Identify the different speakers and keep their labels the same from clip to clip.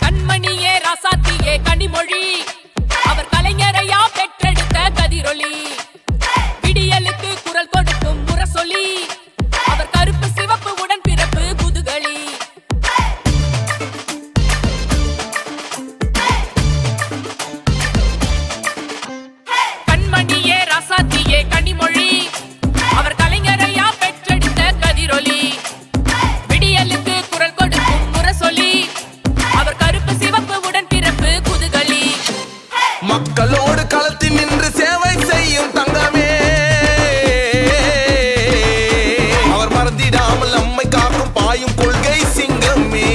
Speaker 1: கண்மணியே ராசாத்தியே கனிமொழி அவர் கலைஞரையா பெற்றெடுத்த கதிரொலி விடியலுக்கு குரல் கொடுக்கும் முரசொலி அவர் கருப்பு சிவப்பு உடன் பிறப்பு புதுகளி கண்மணியே ராசாத்தியே கனிமொழி அவர் கலைஞரையா பெற்றெடுத்த கதிரொலி விடியலுக்கு குரல் கொடுக்கும் முரசொலி அவர் கருப்பு சிவப்பு உடன் பிறப்பு புதுகளி
Speaker 2: மக்களோடு களத்தில் நின்று சேவை செய்யும் தங்கமே அவர் மறந்திடாமல் நம்மை காக்கும் பாயும் கொள்கை சிங்கமே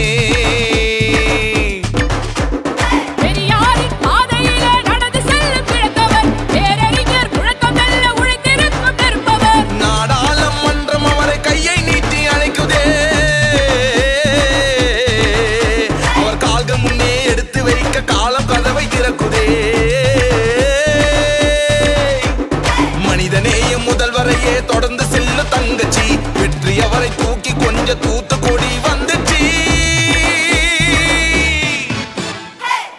Speaker 1: பெரியாரின் பாதையிலே நடந்து செல்லும் பிழைத்தவர் பேரறிஞர் முழக்கம் வெல்ல உழைத்திருக்கும் நிற்பவர்
Speaker 2: நாடாளுமன்றம் அவரை கையை நீட்டி அழைக்குதே அவர் கால்கள் முன்னே எடுத்து வைக்க காலம் கதவை திறக்குதே மனிதநேய முதல்வரையே தொடர்ந்து செல்லும் தங்கச்சி வெற்றி அவரை தூக்கி கொஞ்ச தூத்துக்குடி வந்துச்சு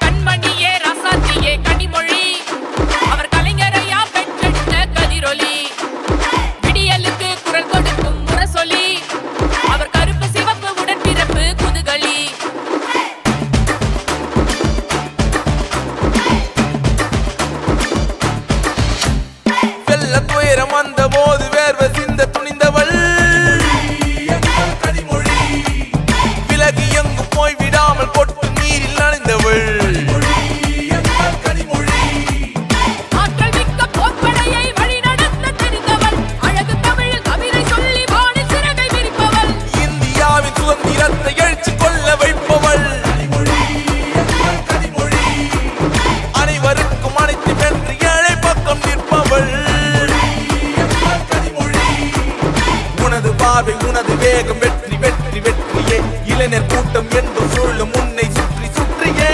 Speaker 1: கண்மணியே ராசாத்தியே கனிமொழி அவர் கலைஞரையா பெற்றெடுத்த கதிரொலி விடியலுக்கு குரல் கொடுக்கும் முரசொலி அவர் கருப்பு சிவப்பு உடன் பிறப்பு புதுகளி
Speaker 2: வெள்ள துயரம் வந்த போது வேர்வை சிந்த துணிந்தவள் விலகி எங்கு போய் விடாமல் பொட்டு நீரில் நனைந்தவள்
Speaker 1: ஆற்றல் மிக்க போர்ப்படையை வழிநடத்த தெரிந்தவள் அழகு தமிழில் கவிதை சொல்லி வானில் சிறகை விரிப்பவள்
Speaker 2: இந்தியாவின் சுதந்திரத்தை எழுச்சி கொள்ள வைப்பவள் அனைவருக்கும் அனைத்து வென்று ஏழை பக்கம் நிற்பவள் உனது பார்வை உனது வேகம் வெற்றி வெற்றி வெற்றியே இளைஞர் கூட்டம் என்று சொல்லும் உன்னை சுற்றி சுற்றியே